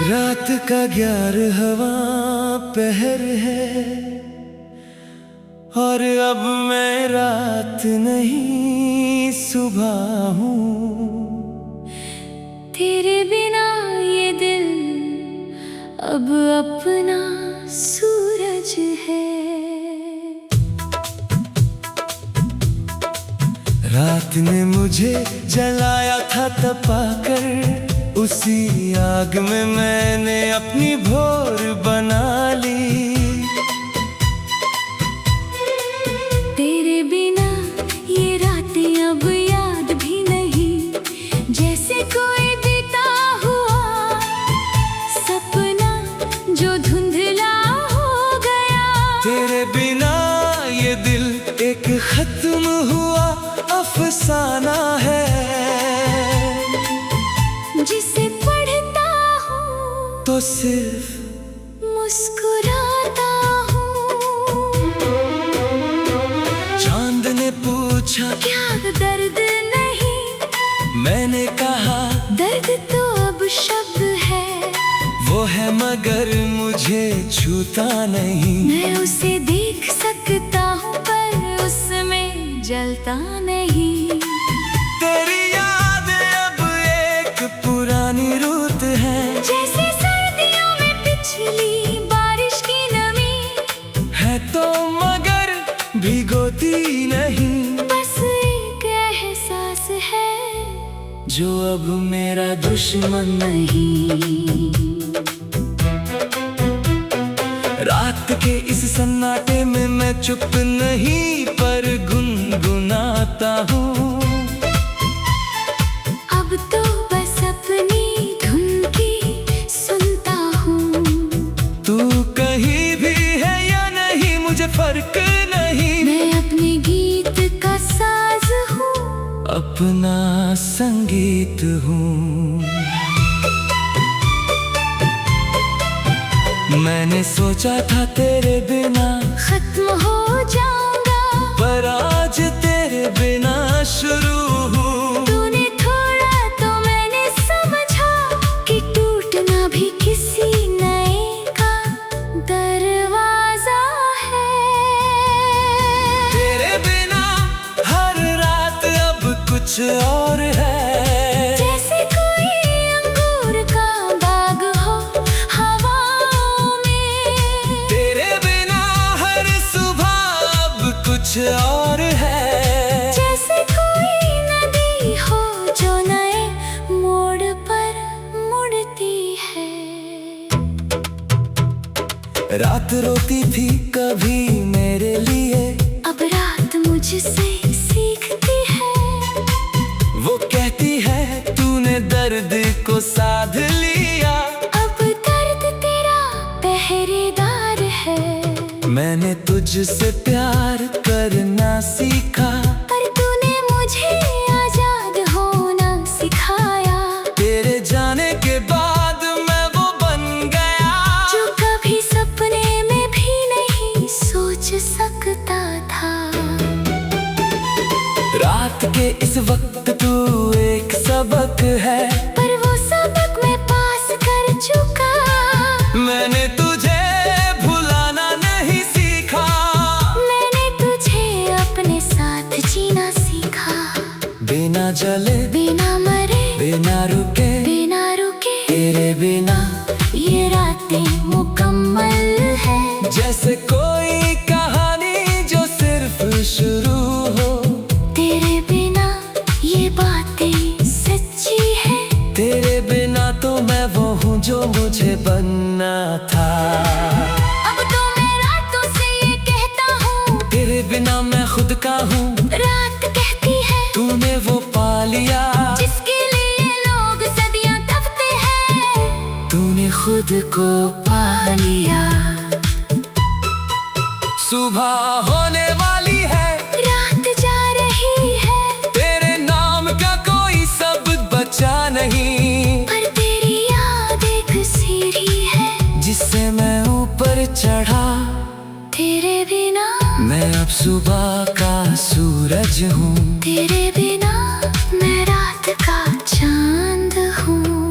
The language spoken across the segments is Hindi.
रात का 11वां पहर है और अब मैं रात नहीं सुबह हूँ। तेरे बिना ये दिल अब अपना सूरज है। रात ने मुझे जलाया था तपाकर, उसी आग में मैंने अपनी भोर बना ली। तेरे बिना ये रातें अब याद भी नहीं, जैसे कोई बीता हुआ सपना जो धुंधला हो गया। तेरे बिना ये दिल एक खत्म हुआ अफसाना है, जिसे पढ़ता हूँ तो सिर्फ मुस्कुराता हूँ। चांद ने पूछा क्या दर्द नहीं, मैंने कहा दर्द तो अब शब्द है। वो है मगर मुझे छूता नहीं। मैं उसे देख सकता हूँ पर उसमें जलता नहीं। तेरी याद अब एक पुरानी रुत है, जैसे सर्दियों में पिछली बारिश की नमी है तो मगर भिगोती नहीं। बस एक एहसास है जो अब मेरा दुश्मन नहीं। रात के इस सन्नाटे में मैं चुप नहीं पर गुनगुनाता हूँ। अब तो बस अपनी धुन की सुनता हूँ। तू कहीं भी है या नहीं मुझे फर्क नहीं। मैं अपने गीत का साज हूँ, अपना संगीत हूँ। मैंने सोचा था तेरे बिना खत्म हो जाऊंगा, पर आज तेरे बिना शुरू हूँ। तूने थोड़ा तो मैंने समझा कि टूटना भी किसी नए का दरवाजा है। तेरे बिना हर रात अब कुछ और है, जैसे कोई अंगूर का बाग हो हवाओं में। तेरे बिना हर सुबह अब कुछ और है, जैसे कोई नदी हो जो नए मोड़ पर मुड़ती है। रात रोती थी कभी मेरे लिए, अब रात मुझसे सीखती है। वो कहती है तूने दर्द को साध लिया। अब दर्द तेरा पहरेदार है। मैंने तुझसे प्यार करना सीखा, पर तूने मुझे आजाद होना सिखाया। तेरे जाने के बाद मैं वो बन गया जो कभी सपने में भी नहीं सोच सकता था। रात के इस वक्त तू एक सबक है, पर वो सबक मैं पास कर चुका। मैंने तुझे भुलाना नहीं सीखा। मैंने तुझे अपने साथ जीना सीखा। बिना जले बिना मरे बिना रुके तेरे बिना ये रातें मुकम्मल है। जैसे कोई कहानी जो सिर्फ शुरू हो। तेरे बिना ये बातें सच्ची है। तेरे बिना तो मैं वो हूँ जो मुझे बनना था। अब तो मैं रातों से ये कहता हूँ, तेरे बिना मैं खुद का हूँ। रात कहती है तूने वो पा लिया जिसके लिए लोग सदियां तपते हैं। तूने खुद को पा लिया। सुबह होने वाली है, रात जा रही है, तेरे नाम का कोई शब्द बचा नहीं। पर तेरी याद एक सीढ़ी है जिससे मैं ऊपर चढ़ा। तेरे बिना मैं अब सुबह का सूरज हूँ। तेरे बिना मैं रात का चांद हूँ।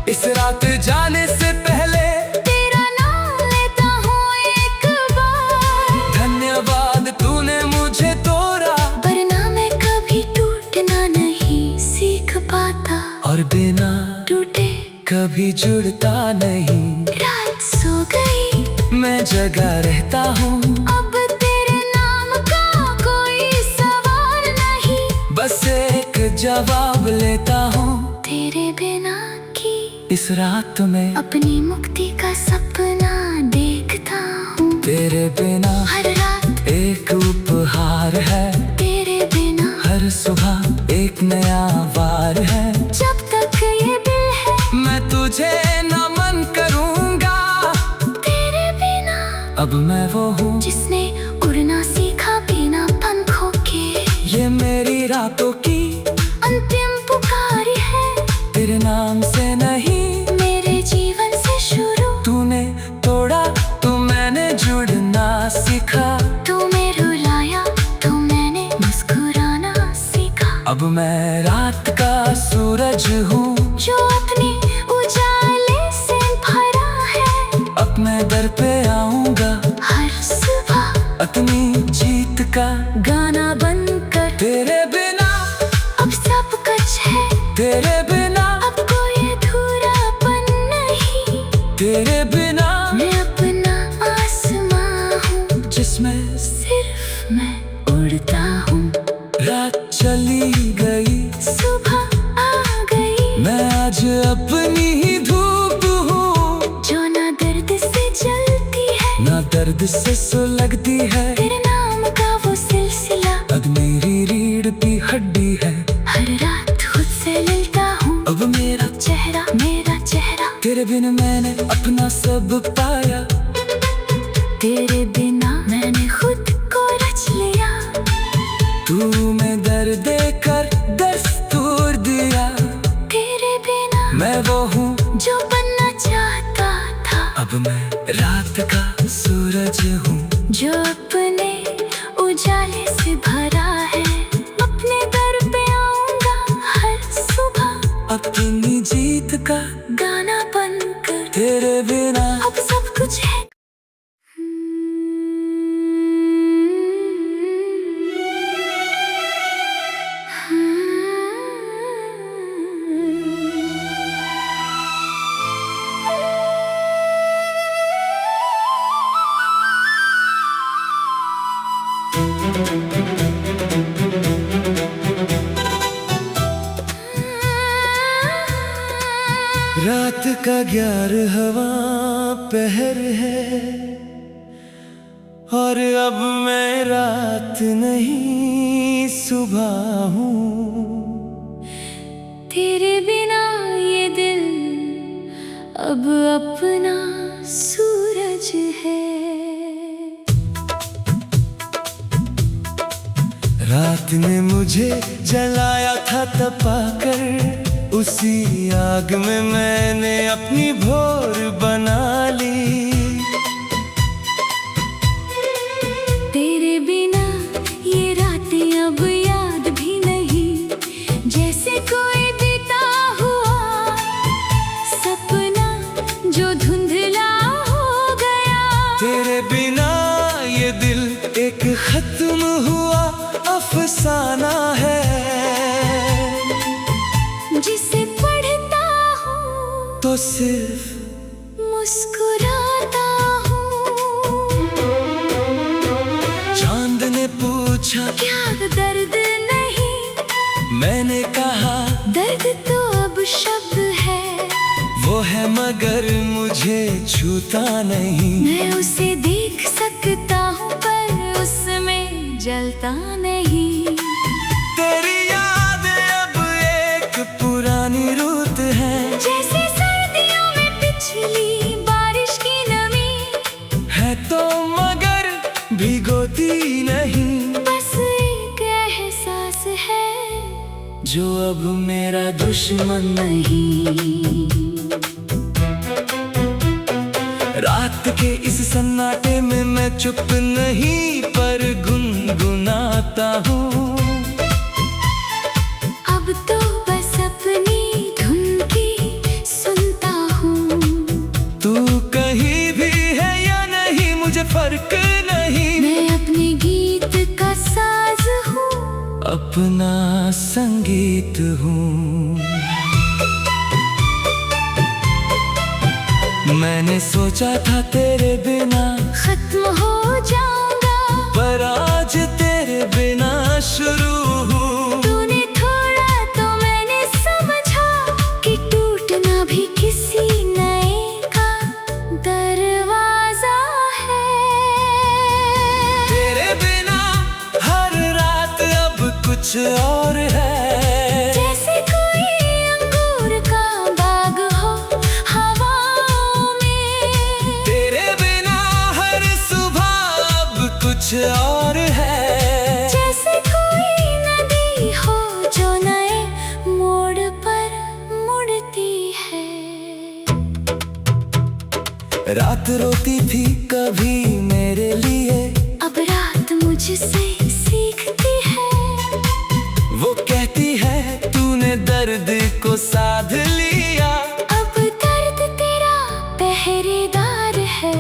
इस रात जाने से पहले तेरा नाम लेता हूँ एक बार। धन्यवाद तूने मुझे तोड़ा, वरना मैं कभी टूटना नहीं सीख पाता, और बिना टूटे कभी जुड़ता नहीं। रात सो गई, मैं जगा रहता हूँ, अब तेरे नाम का कोई सवाल नहीं। बस एक जवाब लेता हूँ। तेरे बिना की इस रात में अपनी मुक्ति का सपना देखता हूँ। तेरे बिना हर रात एक उपहार है, तेरे बिना हर सुबह एक नया वार है। जब तक ये दिल है मैं तुझे नमन करूँगा, तेरे बिना अब मैं वो हूँ जिसने उड़ना सीखा बिना पंखों के। ये मेरी रातों की अंतिम पुकार है, तेरे नाम से नहीं मेरे जीवन से शुरू। तूने तोड़ा तो मैंने जुड़ना सीखा, तूने रुलाया तो मैंने मुस्कुराना सीखा। अब मैं रात का सूरज हूँ, जो अपने उजाले से भरा है, अपने दर पे आऊँगा हर सुबह अपनी जीत का गाना बनकर। तेरे बिना अब सब कुछ है, तेरे बिना अब कोई अधूरापन नहीं। तेरे बिना मैं अपना आसमां हूँ, जिसमें सिर्फ मैं उड़ता हूँ। रात चली गई, सुबह आ गई, मैं आज अपनी ही धूप हूँ, जो ना दर्द से जलती है ना दर्द से सुलगती है। तेरे नाम का वो सिलसिला अब मेरी रीढ़ की हड्डी है, हर रात खुद से मिलता हूँ। अब मेरा चेहरा मेरा चेहरा, तेरे बिन मैंने अपना सब पाया। तेरे बिना मैंने खुद को रच लिया। तू मैं दर्द देकर दस्तूर दिया, तेरे बिना मैं वो हूँ जो बनना चाहता था। अब मैं रात का सूरज हूँ, जो अपने उजाले से भरा है, अपने दर पे आऊंगा हर सुबह अपनी जीत का गाना बनकर। तेरे बिना अब सब कुछ है। रात का 11वां पहर है, और अब मैं रात नहीं सुबह हूँ। तेरे बिना ये दिल अब अपना सूरज है। रात ने मुझे जलाया था तपाकर, उसी आग में मैंने अपनी भोर बना ली। तेरे बिना ये रातें अब याद भी नहीं, जैसे कोई बीता हुआ सपना जो धुंधला हो गया। तेरे बिना ये दिल एक खत्म हुआ अफसाना है, जिसे पढ़ता हूँ तो सिर्फ मुस्कुराता हूँ। चांद ने पूछा क्या दर्द नहीं, मैंने कहा दर्द तो अब शब्द है। वो है मगर मुझे छूता नहीं। मैं उसे देख सकता हूँ पर उसमें जलता नहीं। तेरी याद अब एक पुरानी रुत है, जैसे सर्दियों में पिछली बारिश की नमी है तो मगर भिगोती नहीं। बस एक एहसास है जो अब मेरा दुश्मन नहीं। रात के इस सन्नाटे में मैं चुप नहीं पर गुनगुनाता हूँ। अब तो बस अपनी धुन की सुनता हूँ। तू कहीं भी है या नहीं मुझे फर्क नहीं, मैं अपने गीत का साज हूँ, अपना संगीत हूँ। मैंने सोचा था तेरे बिना खत्म हो जाऊंगा, पर आज तेरे बिना शुरू हूँ। तूने थोड़ा तो मैंने समझा कि टूटना भी किसी नए का दरवाजा है। तेरे बिना हर रात अब कुछ और है, जैसे कोई अंगूर का बाग हो हवाओं में। तेरे बिना हर सुबह अब कुछ और है, जैसे कोई नदी हो जो नए मोड़ पर मुड़ती है। रात रोती थी कभी मेरे लिए, अब रात मुझसे सीखती है। वो कहती है तूने दर्द को साध लिया, अब दर्द तेरा पहरेदार है।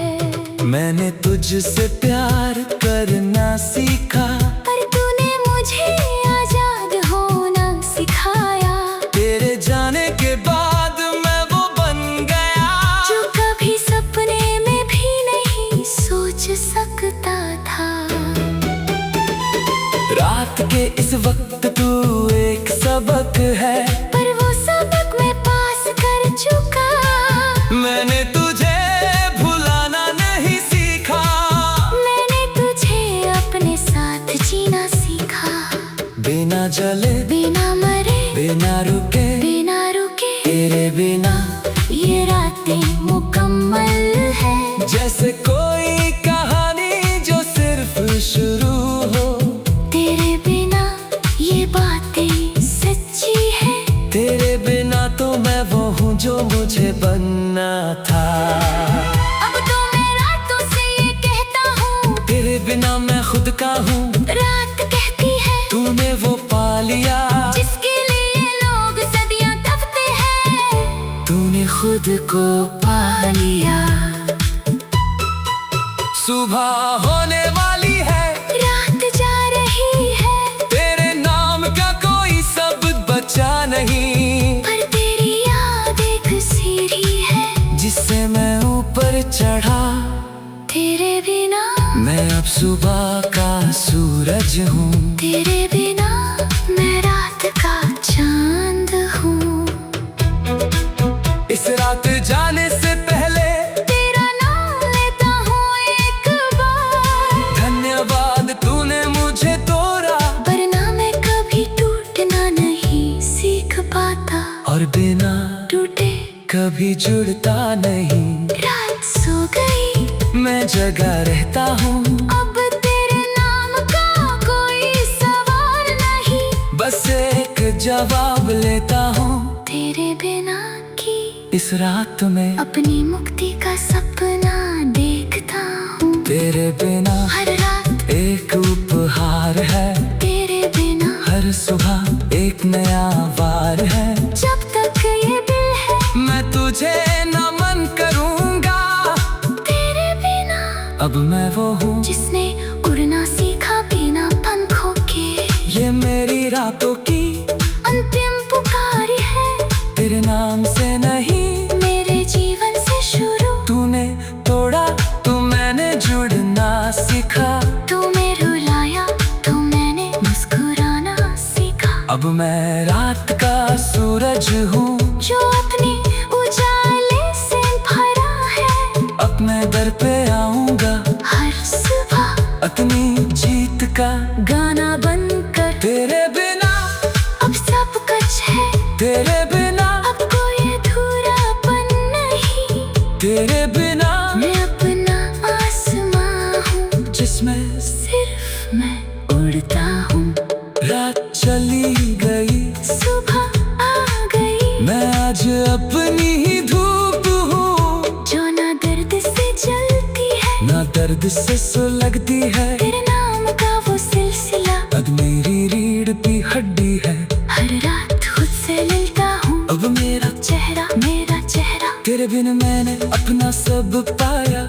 मैंने तुझसे प्यार करना सीखा, पर तूने मुझे आजाद होना सिखाया। तेरे जाने के बाद मैं वो बन गया जो कभी सपने में भी नहीं सोच सकता था। रात के इस वक्त तू एक सबक है, पर वो सबक मैं पास कर चुका। मैंने तुझे भुलाना नहीं सीखा, मैंने तुझे अपने साथ जीना सीखा। बिना जले बिना मरे बिना रुके तेरे बिना ये रातें मुकम्मल है। जैसे कोई कहानी जो सिर्फ शुरू हो, तेरे बिना ये बातें सच्ची है। तेरे बिना तो मैं वो हूँ जो मुझे बनना था। अब तो मैं रातों से ये कहता हूँ, तेरे बिना मैं खुद का हूँ, रात कहती है तूने वो पा लिया जिसके लिए लोग सदियां तपते हैं। तूने खुद को पा लिया। सुबह होने वाली है, रात जा रही है, तेरे नाम का कोई शब्द बचा नहीं, पर तेरी याद एक सीढ़ी है जिससे मैं ऊपर चढ़ा। तेरे बिना मैं अब सुबह का सूरज हूँ, तेरे बिना मैं रात का चांद हूँ। इस रात जाने से पहले तेरा नाम लेता हूँ एक बार। धन्यवाद तूने मुझे तोड़ा, वरना मैं कभी टूटना नहीं सीख पाता, और बिना टूटे कभी जुड़ता नहीं। रात सो गई, मैं जगा रहता हूँ, अब तेरे नाम का कोई सवाल नहीं, बस एक जवाब लेता हूँ। तेरे बिना की इस रात में अपनी मुक्ति का सपना देखता हूँ। तेरे बिना हर रात एक उपहार है, तेरे बिना हर सुबह एक नया वार है। जब तक ये दिल है मैं तुझे नमन करूँगा, तेरे बिना अब मैं वो हूँ जिसने उड़ना सीखा बिना पंखों के। ये मेरी रातों की अंतिम पुकार है, तेरे नाम से नहीं मेरे जीवन से शुरू। तूने तोड़ा तो मैंने जुड़ना सीखा, तूने रुलाया तो मैंने मुस्कुराना सीखा। अब मैं रात का सूरज हूँ जो अपने उजाले से भरा है, अपने दर पे आऊंगा हर सुबह अपनी जीत का गाना बनकर। तेरे बिना अब सब कुछ है, तेरे बिना अब कोई अधूरापन नहीं। तेरे बिना मैं अपना आसमां हूँ जिसमें सिर्फ मैं उड़ता हूँ। रात चली गई, सुबह आ गई, मैं आज अपनी ही धूप हूँ जो ना दर्द से जलती ना दर्द से सुलगती है। तेरे नाम का वो सिलसिला अब मेरी रीढ़ की हड्डी है। हर रात खुद से मिलता हूँ, अब मेरा मेरा चेहरा। तेरे बिन मैंने अपना सब पाया।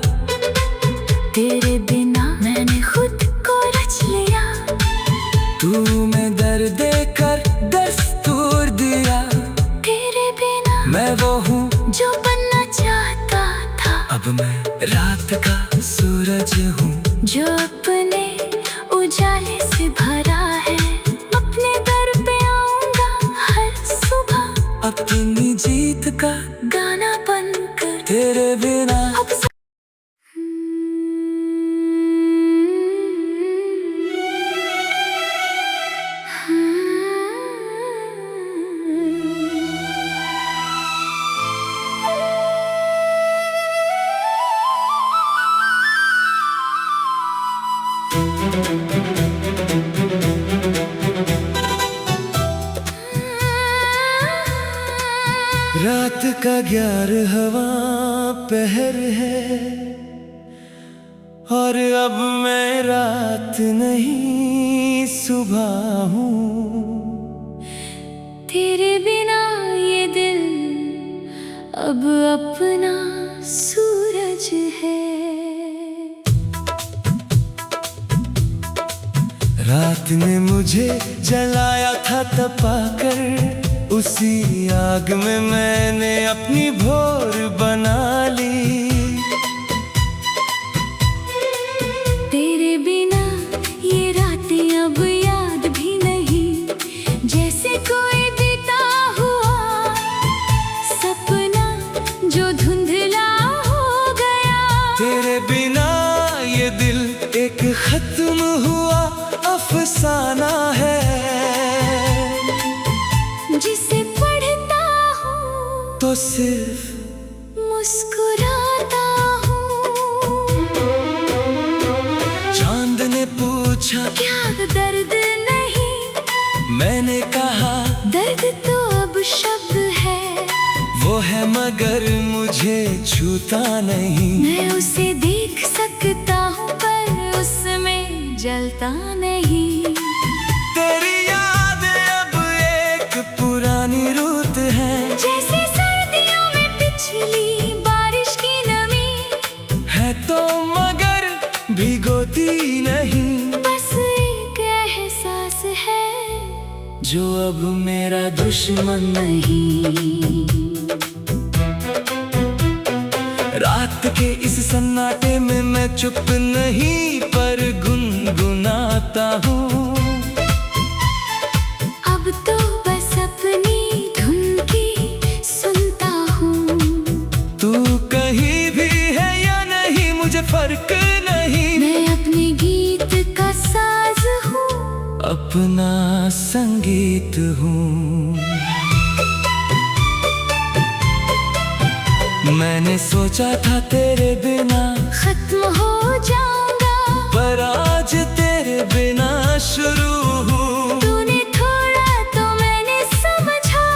तेरे बिना मैंने खुद को रच लिया। तू मैं दर्द देकर दस्तूर दिया। तेरे बिना मैं वो हूँ जो बनना चाहता था। अब मैं रात का सूरज हूँ, जो अपने उजाले से भरा है। अपने दर पे आऊंगा हर सुबह, अपनी जीत का गाना बनकर। तेरे बिना अब रात का 11वां पहर है, और अब मैं रात नहीं सुबह हूँ। तेरे बिना ये दिल अब अपना सूरज है। रात ने मुझे जलाया था तपाकर, उसी आग में मैंने अपनी भोर बना ली। तेरे बिना ये रातें अब याद भी नहीं, जैसे कोई बीता हुआ सपना जो धुंधला हो गया। तेरे बिना ये दिल एक खत्म हुआ अफसाना है, जिसे पढ़ता हूँ तो सिर्फ मुस्कुराता हूँ। चांद ने पूछा क्या दर्द नहीं, मैंने कहा दर्द तो अब शब्द है। वो है मगर मुझे छूता नहीं। मैं उसे देख सकता हूँ पर उसमें जलता नहीं। तेरी यादें अब एक पुरानी रुत है, जैसे सर्दियों में पिछली बारिश की नमी है तो मगर भिगोती नहीं। बस एक एहसास है जो अब मेरा दुश्मन नहीं। रात के इस सन्नाटे में मैं चुप नहीं पर गुनगुनाता हूँ। अब तो बस अपनी धुन की सुनता हूँ। तू कहीं भी है या नहीं मुझे फर्क नहीं। मैं अपने गीत का साज हूँ, अपना संगीत हूँ। मैंने सोचा था तेरे बिना खत्म हो जाऊंगा, पर आज तेरे बिना शुरू हूँ। तूने थोड़ा तो मैंने समझा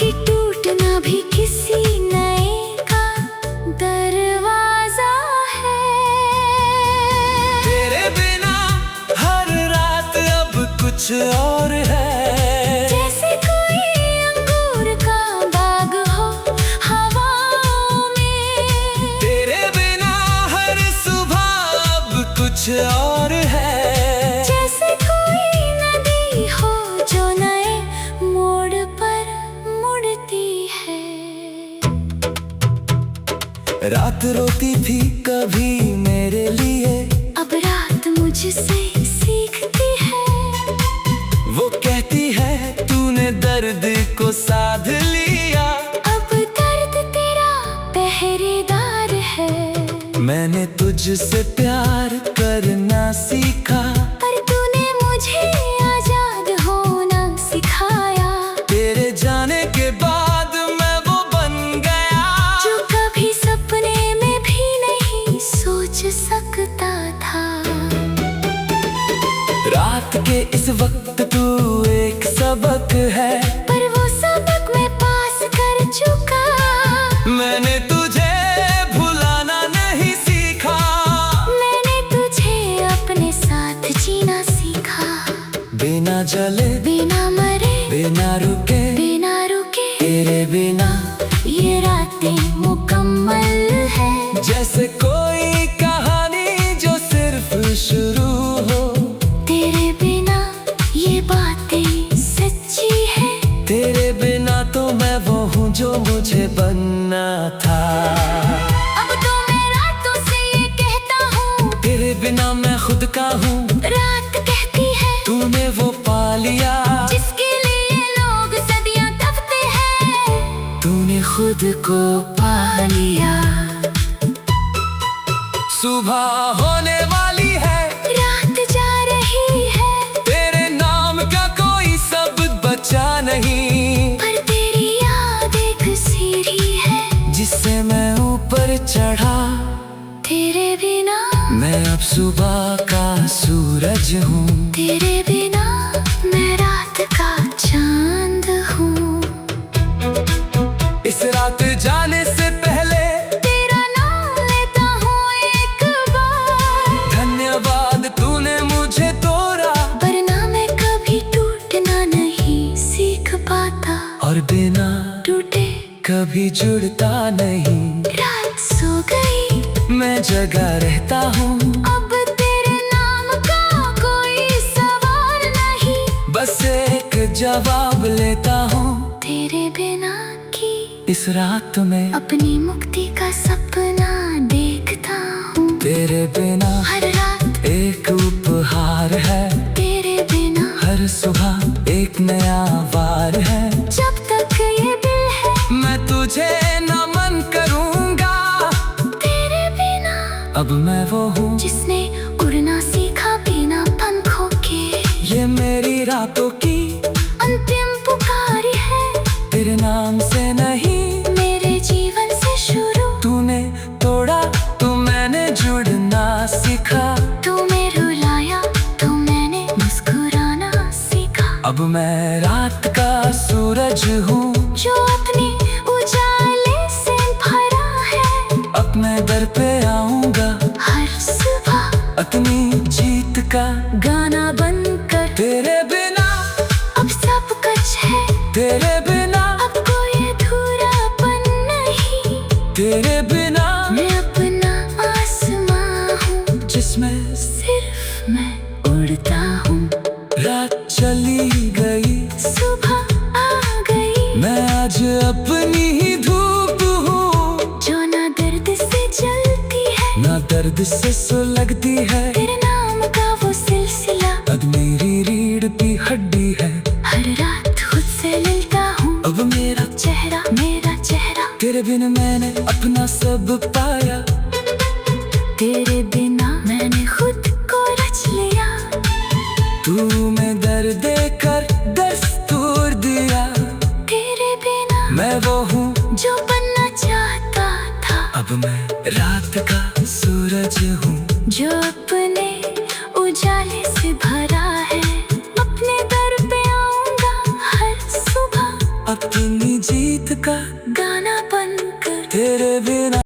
कि टूटना भी किसी नए का दरवाजा है। तेरे बिना हर रात अब कुछ और है, जैसे कोई अंगूर का बाग हो हवाओं में। तेरे बिना हर सुबह अब कुछ और है, जैसे कोई नदी हो जो नए मोड़ पर मुड़ती है। रात रोती थी कभी मेरे लिए, अब रात मुझसे सीखती है। वो कहती है तूने दर्द को साध लिया। अब दर्द तेरा पहरेदार है। मैंने तुझसे प्यार करना सीखा, पर तूने मुझे आजाद होना सिखाया। तेरे जाने के बाद मैं वो बन गया जो कभी सपने में भी नहीं सोच सकता था। रात के इस वक्त तू एक सबक है, पर वो सबक मैं पास कर चुका। मैंने तुझे भुलाना नहीं सीखा। जले, बिना मरे, बिना रुके, बिना रुके, तेरे बिना ये रातें मुकम्मल है। जैसे कोई कहानी जो सिर्फ शुरू हो, तेरे बिना ये बातें सच्ची है। तेरे बिना तो मैं वो हूँ जो मुझे बनना था। अब तो मैं रातों से ये कहता हूँ, तेरे बिना मैं खुद का हूँ। रात कहती है तूने वो पा लिया जिसके लिए लोग सदियां तपते हैं। तूने खुद को पा लिया। सुबह होने वाली है, रात जा रही है, तेरे नाम का कोई शब्द बचा नहीं। पर तेरी याद एक सीढ़ी है जिससे मैं ऊपर चढ़ा। तेरे बिना मैं अब सुबह का सूरज हूँ। तेरे बिना मैं रात का चांद हूँ। इस रात जाने से पहले तेरा नाम लेता हूँ एक बार। धन्यवाद तूने मुझे तोड़ा, वरना मैं कभी टूटना नहीं सीख पाता, और बिना टूटे कभी जुड़ता नहीं। रात सो गई, मैं जगा रहता हूँ, अब तेरे नाम का कोई सवाल नहीं। बस एक जवाब लेता हूँ। तेरे बिना की इस रात में अपनी मुक्ति का सपना देखता हूँ। तेरे बिना हर रात एक उपहार है, तेरे बिना हर सुबह एक नया वार है। जब तक ये दिल है मैं तुझे नमन करूँगा। तेरे बिना अब मैं वो हूँ जिसने उड़ना सीखा बिना पंखों के। ये मेरी रातों की अंतिम पुकार है, तेरे नाम से नहीं, मेरे जीवन से शुरू। तूने तोड़ा तो मैंने जुड़ना सीखा। तूने रुलाया तो मैंने मुस्कुराना सीखा। अब मैं रात का सूरज हूँ जो अपने उजाले से भरा है, अपने दर पे आऊंगा हर सुबह अपनी जीत का गाना बनकर। तेरे बिना अब सब कुछ है, तेरे बिना अब कोई अधूरापन नहीं। तेरे बिना मैं अपना आसमां हूँ जिसमें सिर्फ मैं उड़ता हूँ। रात चली गई, सुबह आ गई, मैं आज अपनी ही धूप हूँ जो ना दर्द से जलती है, ना दर्द से सुलगती है। तेरे नाम का वो सिलसिला अब मेरी रीढ़ की हड्डी है। हर रात खुद से मिलता हूँ। अब मेरा चेहरा मेरा चेहरा, तेरे बिन मैंने अपना सब पाया। तेरे बिना मैंने खुद को रच लिया। तू में दर्द देकर दस्तूर दिया। तेरे बिना मैं वो हूँ जो बनना चाहता था, अब मैं रात का सूरज हूँ। जो अपने